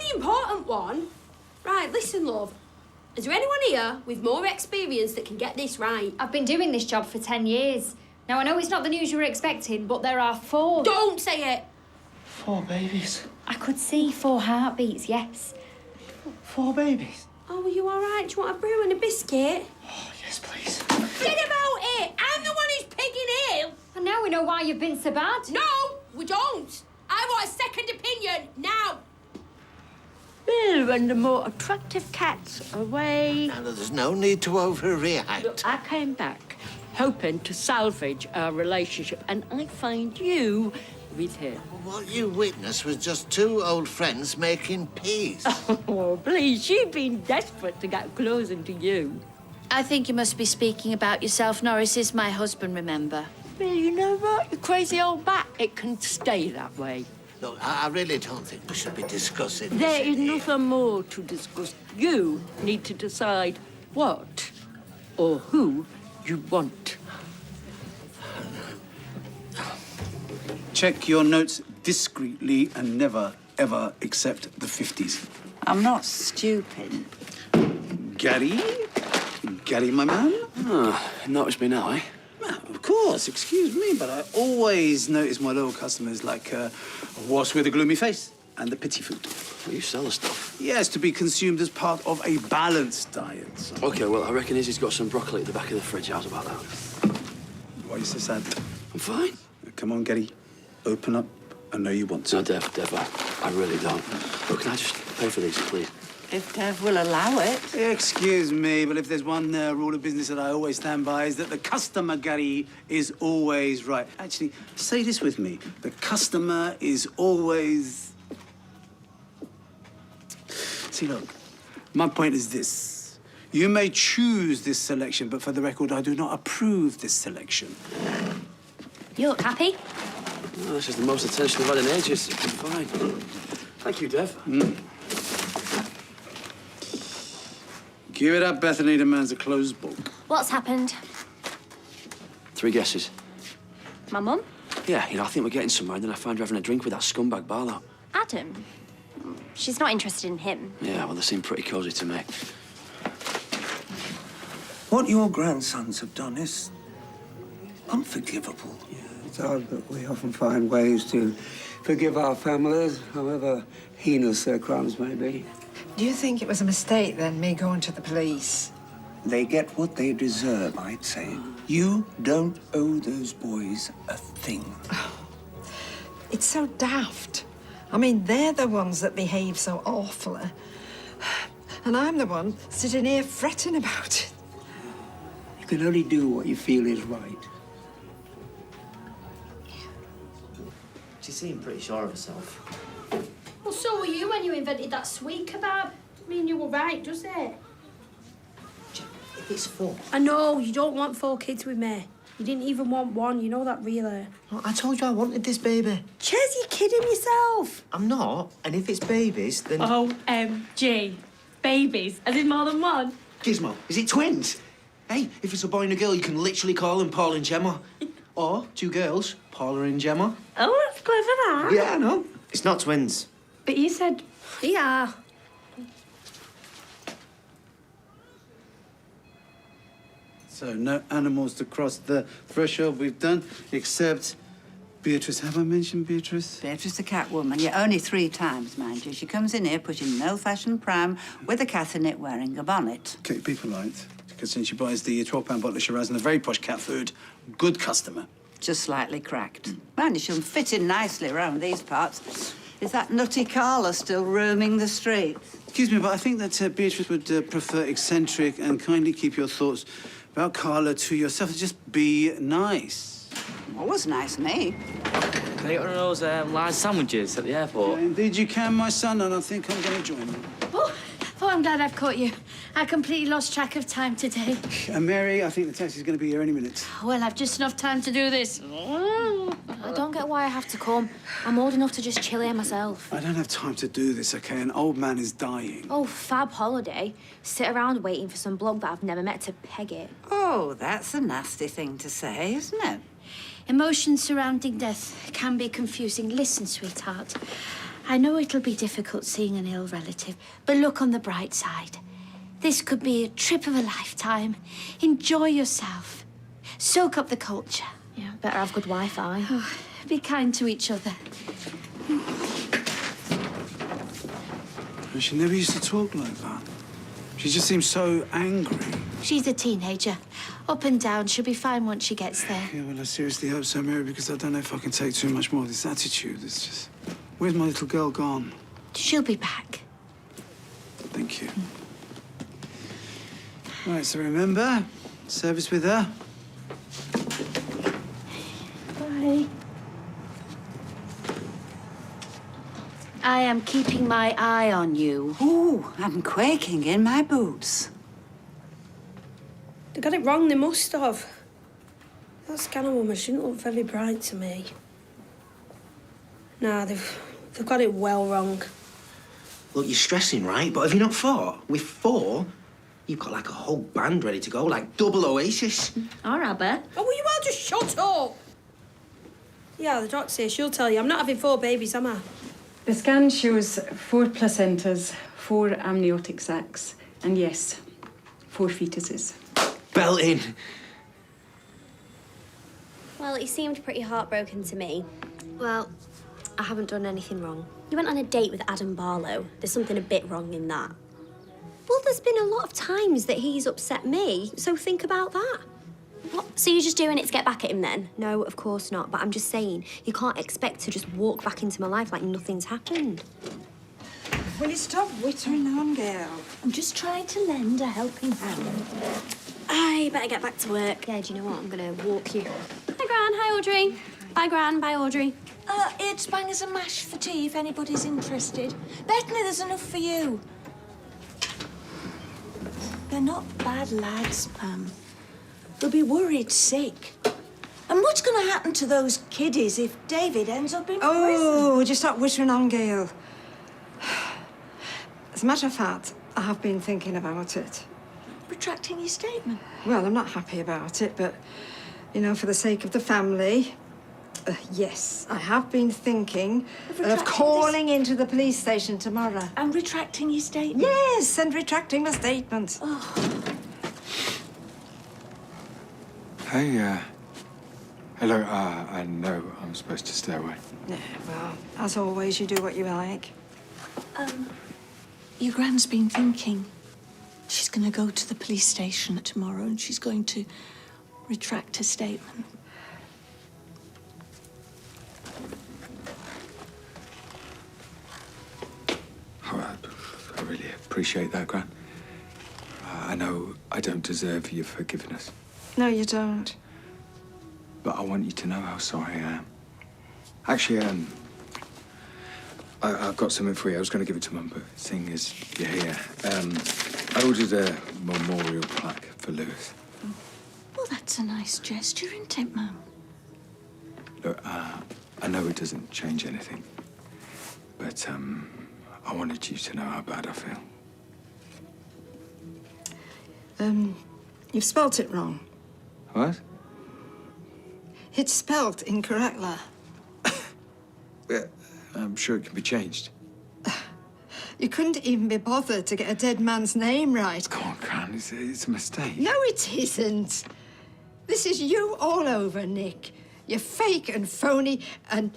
the important one. Right, listen, love. Is there anyone here with more experience that can get this right? I've been doing this job for 10 years. Now, I know it's not the news you were expecting, but there are 4. Don't say it! 4 babies? I could see 4 heartbeats, yes. 4 babies? Oh, are you all right? Do you want a brew and a biscuit? Oh, yes, please. Forget about it! I'm the one who's pigging ill! And now we know why you've been so bad. No, we don't! I want a second opinion, now! Well, when the more attractive cat's away, Now, there's no need to overreact. look, I came back hoping to salvage our relationship, and I find you with him. What you witnessed was just 2 old friends making peace. Oh, please, she's been desperate to get closer to you. I think you must be speaking about yourself. Norris is my husband, remember? Well, you know what, you crazy old bat, it can stay that way. Look, I really don't think we should be discussing this. There is in here. nothing more to discuss. You need to decide what or who you want. Check your notes discreetly and never, ever accept the 50s. I'm not stupid. Gary? Gary, my man? Oh, noticed me now, eh? Well, of course, excuse me, but I always notice my loyal customers like a horse with a gloomy face and the pity food. Well, you sell the stuff. Yes, to be consumed as part of a balanced diet. So. OK, well, I reckon Izzy's got some broccoli at the back of the fridge. How's about that? Why are you so sad? I'm fine. Come on, Gary. Open up. I know you want to. No, Dev, I really don't. Look, can I just pay for these, please? If Dev will allow it. Excuse me, but if there's one rule of business that I always stand by is that the customer, Gary, is always right. Actually, say this with me. The customer is always... See, look, my point is this. You may choose this selection, but for the record, I do not approve this selection. You look happy? No, this is the most attention I've had in ages. It's been fine. Thank you, Dev. Give it up, Bethany. The man's a closed book. What's happened? 3 guesses. My mum? Yeah, you know, I think we're getting somewhere, and then I find her having a drink with that scumbag Barlow. Adam? She's not interested in him. Yeah, well, they seem pretty cosy to me. What your grandsons have done is unforgivable. Yeah, it's odd, but we often find ways to forgive our families, however heinous their crimes may be. Do you think it was a mistake, then, me going to the police? They get what they deserve, I'd say. You don't owe those boys a thing. It's so daft. I mean, they're the ones that behave so awfully. And I'm the one sitting here fretting about it. You can only do what you feel is right. She seemed pretty sure of herself. Well, so were you when you invented that sweet kebab. I mean, you were right, does it? If it's 4. I know, you don't want 4 kids with me. You didn't even want 1, you know that, really. Well, I told you I wanted this baby. Ches, you're kidding yourself. I'm not. And if it's babies, then... OMG. Babies. As in more than 1? Gizmo, is it twins? Hey, if it's a boy and a girl, you can literally call them Paul and Gemma. Or 2 girls, Paula and Gemma. Oh, that's clever, that. Yeah, I know. It's not twins. But you said... Yeah. So, no animals to cross the threshold we've done, except Beatrice. Have I mentioned Beatrice? Beatrice the cat woman. Yeah, only 3 times, mind you. She comes in here pushing an old-fashioned pram with a cat in it wearing a bonnet. Okay, be polite. Because since she buys the £12 bottle of Shiraz and the very posh cat food, good customer. Just slightly cracked. Mind you, she'll fit in nicely around these parts. Is that nutty Carla still roaming the streets? Excuse me, but I think that Beatrice would prefer eccentric, and kindly keep your thoughts about Carla to yourself. Just be nice. Always nice, me. Can I get one of those large sandwiches at the airport? Indeed you can, my son, and I think I'm going to join you. Oh, I'm glad I've caught you. I completely lost track of time today. And Mary, I think the taxi's going to be here any minute. Well, I've just enough time to do this. I don't get why I have to come. I'm old enough to just chill here myself. I don't have time to do this, OK? An old man is dying. Oh, fab holiday. Sit around waiting for some bloke that I've never met to peg it. Oh, that's a nasty thing to say, isn't it? Emotions surrounding death can be confusing. Listen, sweetheart, I know it'll be difficult seeing an ill relative, but look on the bright side. This could be a trip of a lifetime. Enjoy yourself. Soak up the culture. Yeah, better have good Wi-Fi. Oh, be kind to each other. She never used to talk like that. She just seems so angry. She's a teenager. Up and down. She'll be fine once she gets there. Yeah, well, I seriously hope so, Mary, because I don't know if I can take too much more of this attitude. It's just... Where's my little girl gone? She'll be back. Thank you. Right, so remember, service with her. Bye. I am keeping my eye on you. Ooh, I'm quaking in my boots. They got it wrong, they must have. That scanner woman shouldn't look very bright to me. Nah, they've got it well wrong. Look, you're stressing, right? But have you not thought? With 4, you've got like a whole band ready to go, like double Oasis. All right, Bet. Oh, will you all just shut up? Yeah, the doctor says she'll tell you. I'm not having 4 babies, am I? The scan shows 4 placentas, 4 amniotic sacs, and yes, 4 fetuses. Belting. Well, he seemed pretty heartbroken to me. Well, I haven't done anything wrong. You went on a date with Adam Barlow. There's something a bit wrong in that. Well, there's been a lot of times that he's upset me, so think about that. What? So you're just doing it to get back at him then? No, of course not, but I'm just saying, you can't expect to just walk back into my life like nothing's happened. Will you stop wittering on, girl? I'm just trying to lend a helping hand. I better get back to work. Yeah, do you know what? I'm gonna walk you. Hi, Gran. Hi, Audrey. Bye, Gran. Bye, Audrey. It's bangers and mash for tea if anybody's interested. Bethany, there's enough for you. They're not bad lads, Pam. They'll be worried sick. And what's going to happen to those kiddies if David ends up in prison? Oh, would you stop wittering on, Gail? As a matter of fact, I have been thinking about it. Retracting your statement? Well, I'm not happy about it, but, you know, for the sake of the family, yes, I have been thinking of calling into the police station tomorrow. And retracting your statement? Yes, and retracting my statement. Oh. Hey, hello, I know I'm supposed to stay away. Yeah, well, as always, you do what you like. Your Gran's been thinking. She's going to go to the police station tomorrow and she's going to retract her statement. Oh, I really appreciate that, Gran. I know I don't deserve your forgiveness, No, you don't. but I want you to know how sorry I am. Actually, I've got something for you. I was going to give it to Mum, but seeing as you're here, I ordered a memorial plaque for Lewis. Well, that's a nice gesture, isn't it, Mum? Look, I know it doesn't change anything, but I wanted you to know how bad I feel. You've spelt it wrong. What? It's spelt incorrectly. Yeah, I'm sure it can be changed. You couldn't even be bothered to get a dead man's name right. Come on, Gran, it's a mistake. No, it isn't. This is you all over, Nick. You're fake and phony, and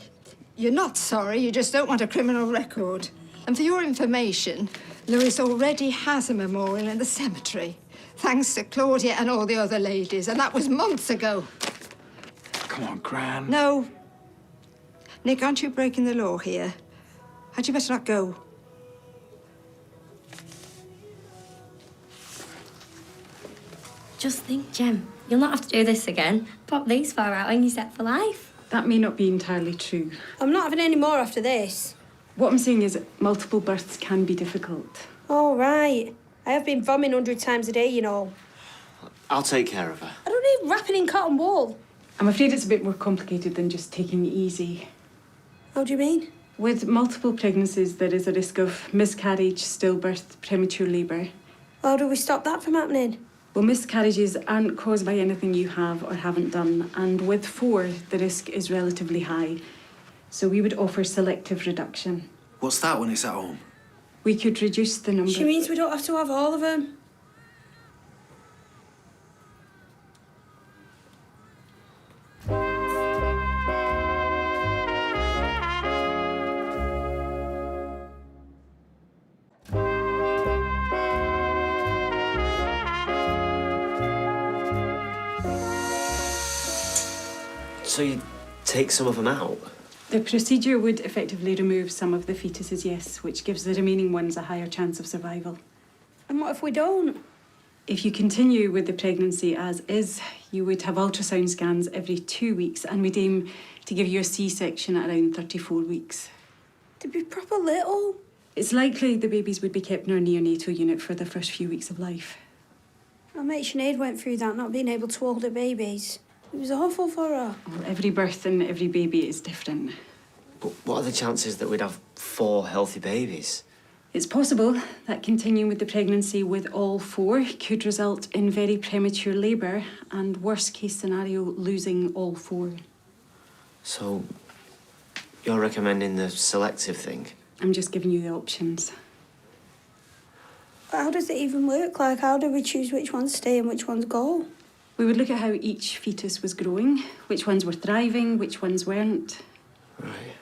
you're not sorry, you just don't want a criminal record. And for your information, Lewis already has a memorial in the cemetery, thanks to Claudia and all the other ladies, and that was months ago. Come on, Gran. No. Nick, aren't you breaking the law here? Had you better not go? Just think, Jem, you'll not have to do this again. Pop these far out and you're set for life. That may not be entirely true. I'm not having any more after this. What I'm saying is multiple births can be difficult. All right. I have been vomiting 100 times a day, you know. I'll take care of her. I don't need wrapping in cotton wool. I'm afraid it's a bit more complicated than just taking it easy. How do you mean? With multiple pregnancies, there is a risk of miscarriage, stillbirth, premature labour. How do we stop that from happening? Well, miscarriages aren't caused by anything you have or haven't done, and with 4, the risk is relatively high. So we would offer selective reduction. What's that when it's at home? We could reduce the number. She means we don't have to have all of them. So you take some of them out? The procedure would effectively remove some of the fetuses, yes, which gives the remaining ones a higher chance of survival. And what if we don't? If you continue with the pregnancy as is, you would have ultrasound scans every 2 weeks, and we'd aim to give you a C-section at around 34 weeks. To be proper little. It's likely the babies would be kept in our neonatal unit for the first few weeks of life. Our mate Sinead went through that, not being able to hold her babies. It was awful for her. Well, every birth and every baby is different. But what are the chances that we'd have 4 healthy babies? It's possible that continuing with the pregnancy with all 4 could result in very premature labour and, worst case scenario, losing all 4. So, you're recommending the selective thing? I'm just giving you the options. How does it even work? Like, how do we choose which ones stay and which ones go? We would look at how each fetus was growing, which ones were thriving, which ones weren't. Right.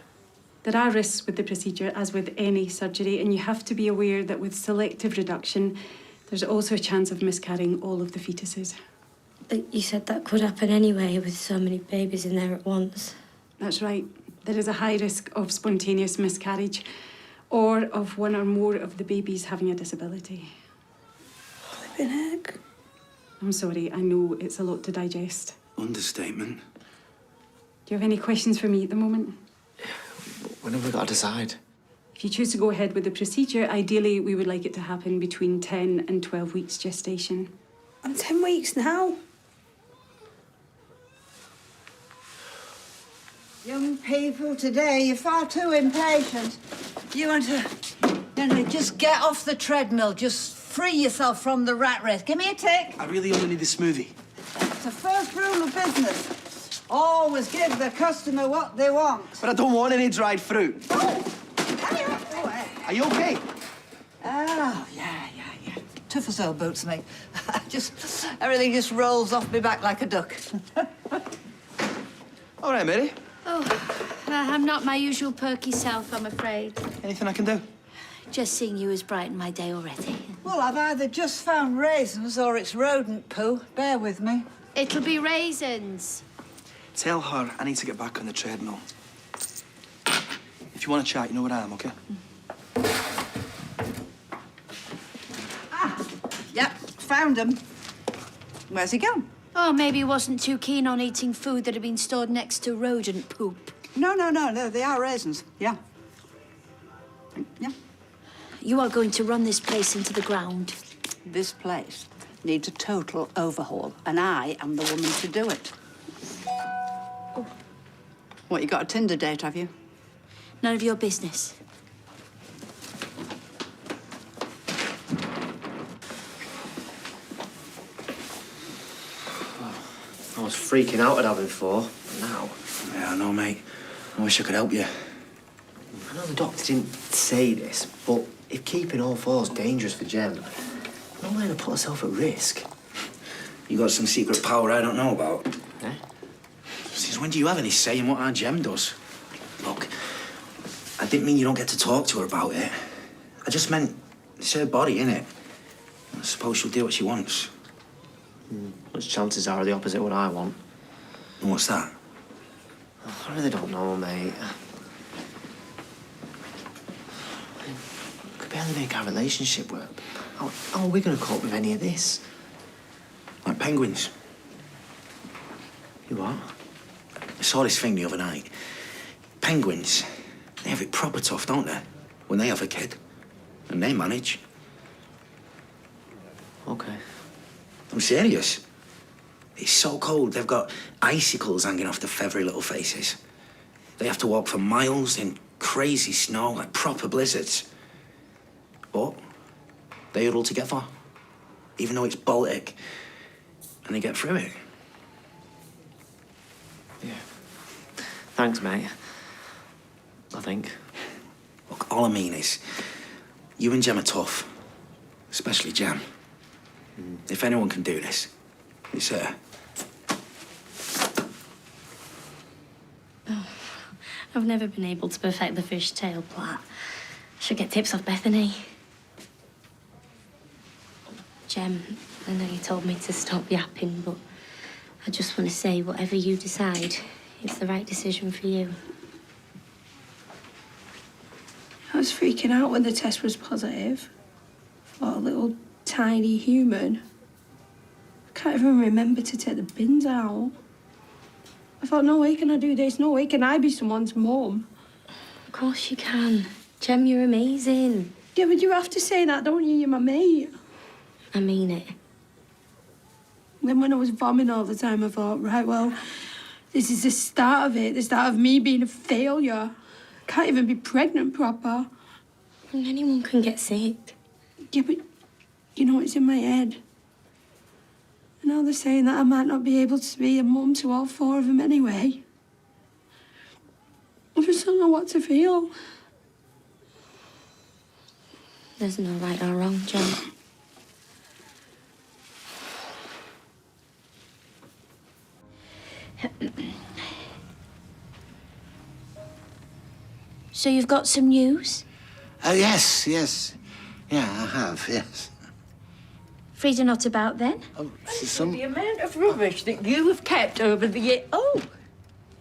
There are risks with the procedure, as with any surgery, and you have to be aware that with selective reduction, there's also a chance of miscarrying all of the fetuses. But you said that could happen anyway with so many babies in there at once. That's right. There is a high risk of spontaneous miscarriage or of one or more of the babies having a disability. Flipping heck. I'm sorry, I know it's a lot to digest. Understatement. Do you have any questions for me at the moment? When have we got to decide? If you choose to go ahead with the procedure, ideally we would like it to happen between 10 and 12 weeks gestation. I'm 10 weeks now. Young people today, you're far too impatient. You want to, just get off the treadmill. Just free yourself from the rat race. Give me a tick. I really only need a smoothie. It's the first rule of business. Always give the customer what they want. But I don't want any dried fruit. Oh, hurry up. Oh, hey. Are you okay? Oh, yeah. Tough as old boots, mate. Everything just rolls off me back like a duck. All right, Mary. Oh, I'm not my usual perky self, I'm afraid. Anything I can do? Just seeing you has brightened my day already. Well, I've either just found raisins or it's rodent poo. Bear with me. It'll be raisins. Tell her I need to get back on the treadmill. If you want to chat, you know where I am, OK? Yep, found him. Where's he gone? Oh, maybe he wasn't too keen on eating food that had been stored next to rodent poop. No, they are raisins. Yeah. Yeah. You are going to run this place into the ground. This place needs a total overhaul, and I am the woman to do it. Oh. What, you got a Tinder date, have you? None of your business. I was freaking out at having 4. Now? Yeah, I know, mate. I wish I could help you. I know the doctor didn't say this, but if keeping all 4's dangerous for Jem, I'm not going to put herself at risk. You got some secret power I don't know about. Eh? Since when do you have any say in what Aunt Jem does? Look, I didn't mean you don't get to talk to her about it. I just meant it's her body, innit? I suppose she'll do what she wants. Which chances are the opposite of what I want. And what's that? I really don't know, mate. We could barely make our relationship work. How are we going to cope with any of this? Like penguins. You what? I saw this thing the other night. Penguins, they have it proper tough, don't they? When they have a kid. And they manage. Okay. I'm serious. It's so cold, they've got icicles hanging off their feathery little faces. They have to walk for miles in crazy snow, like proper blizzards. But they huddle together, even though it's Baltic, and they get through it. Yeah. Thanks, mate. I think. Look, all I mean is, you and Jem are tough. Especially Jem. If anyone can do this, it's her. Oh, I've never been able to perfect the fishtail plait. Should get tips off Bethany. Jem, I know you told me to stop yapping, but I just want to say whatever you decide, it's the right decision for you. I was freaking out when the test was positive. What a little tiny human. I can't even remember to take the bins out. I thought, no way can I do this, no way can I be someone's mum. Of course you can. Jem, you're amazing. Yeah, but you have to say that, don't you? You're my mate. I mean it. Then when I was vomiting all the time, I thought, right, well, this is the start of it, the start of me being a failure. I can't even be pregnant proper. Anyone can get sick. Yeah, but, you know, it's in my head. And now they're saying that I might not be able to be a mum to all 4 of them anyway. I just don't know what to feel. There's no right or wrong, Jem. So you've got some news? Yes. Yeah, I have, yes. Frida not about then? The amount of rubbish that you have kept over the year. Oh,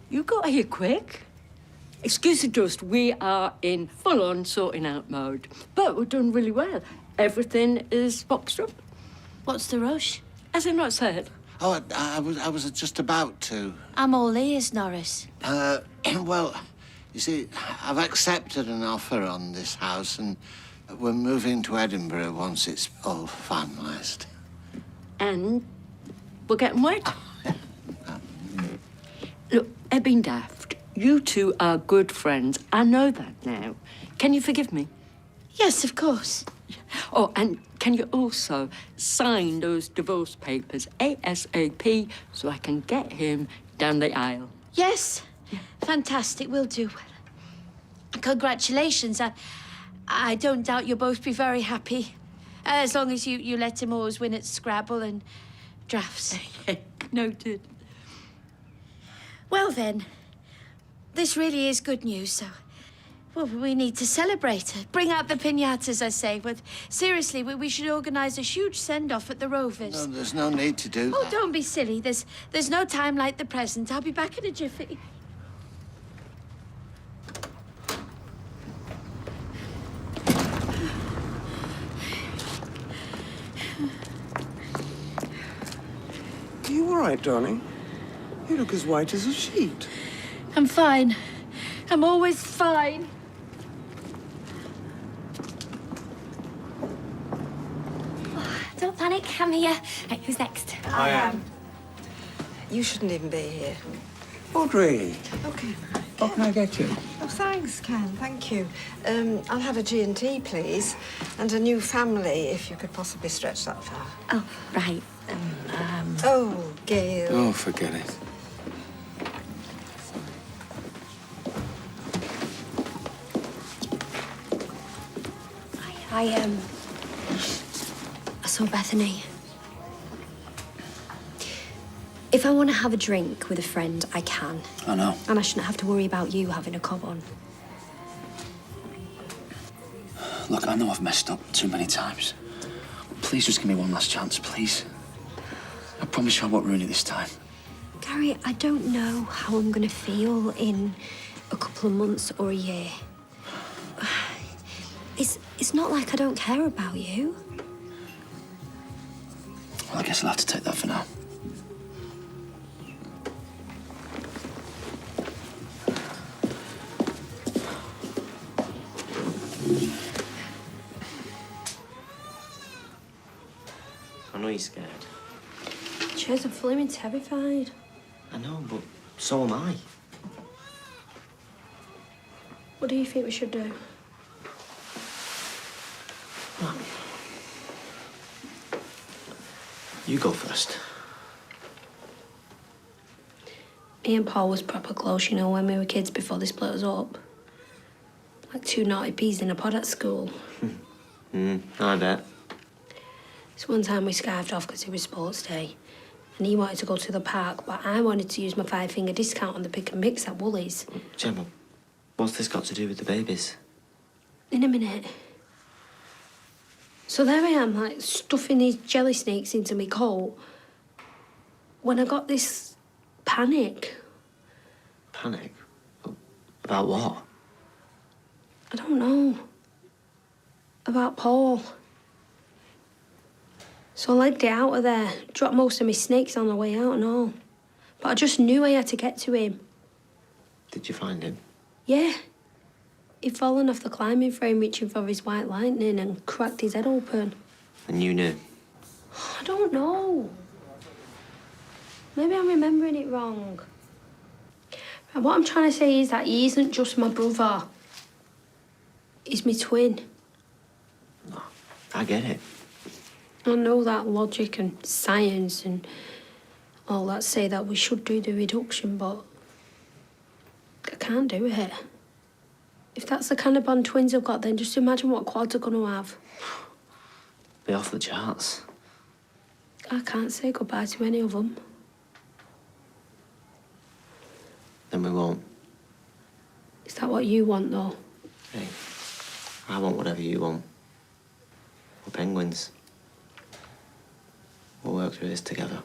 you got here quick. Excuse the dust, we are in full-on sorting out mode. But we're doing really well. Everything is boxed up. What's the rush? As I've not said. Oh, I was just about to. I'm all ears, Norris. Well, you see, I've accepted an offer on this house and we're moving to Edinburgh once it's all finalised. And we're getting wet. Look, Ebbing Daft, you two are good friends. I know that now. Can you forgive me? Yes, of course. Oh, and can you also sign those divorce papers ASAP so I can get him down the aisle? Yes. Fantastic, we'll do. Congratulations. I don't doubt you'll both be very happy. As long as you let him always win at Scrabble and drafts. Noted. Well then, this really is good news, so... Well, we need to celebrate it. Bring out the piñatas, I say. But seriously, we should organise a huge send-off at the Rovers. No, there's no need to do that. Oh, don't be silly. There's no time like the present. I'll be back in a jiffy. Are you all right, darling? You look as white as a sheet. I'm fine. I'm always fine. Don't panic, I'm here. Right, who's next? I am. You shouldn't even be here. Audrey, Okay. what can I get you? Oh, thanks, Ken. Thank you. I'll have a G&T, please, and a new family, if you could possibly stretch that far. Oh, right. Oh, Gail. Oh, forget it. I saw Bethany. If I want to have a drink with a friend, I can. I know. And I shouldn't have to worry about you having a cob on. Look, I know I've messed up too many times. Please just give me one last chance, please. I promise you I won't ruin it this time. Gary, I don't know how I'm going to feel in a couple of months or a year. It's not like I don't care about you. Well, I guess I'll have to take that for now. I know you're scared. Cheers, I'm flaming terrified. I know, but so am I. What do you think we should do? You go first. Me and Paul was proper close, you know, when we were kids before they split us up. Like 2 naughty peas in a pod at school. I bet. This one time we skived off because it was sports day. And he wanted to go to the park, but I wanted to use my 5-finger discount on the pick and mix at Woolies. Gemma, what's this got to do with the babies? In a minute. So there I am, like, stuffing these jelly snakes into my coat, when I got this panic. Panic? About what? I don't know. About Paul. So I legged it out of there, dropped most of my snakes on the way out and all. But I just knew I had to get to him. Did you find him? Yeah. He'd fallen off the climbing frame reaching for his white lightning and cracked his head open. And you knew? I don't know. Maybe I'm remembering it wrong. And what I'm trying to say is that he isn't just my brother. He's my twin. I get it. I know that logic and science and all that say that we should do the reduction, but I can't do it. If that's the kind of bond twins have got, then just imagine what quads are going to have. Be off the charts. I can't say goodbye to any of them. Then we won't. Is that what you want, though? Hey, I want whatever you want. We're penguins. We'll work through this together.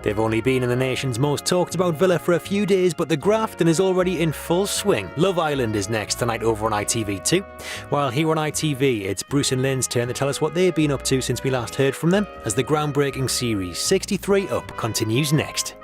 They've only been in the nation's most talked about villa for a few days, but the grafting is already in full swing. Love Island is next tonight over on ITV2. While here on ITV, it's Bruce and Lynn's turn to tell us what they've been up to since we last heard from them, as the groundbreaking series 63 Up continues next.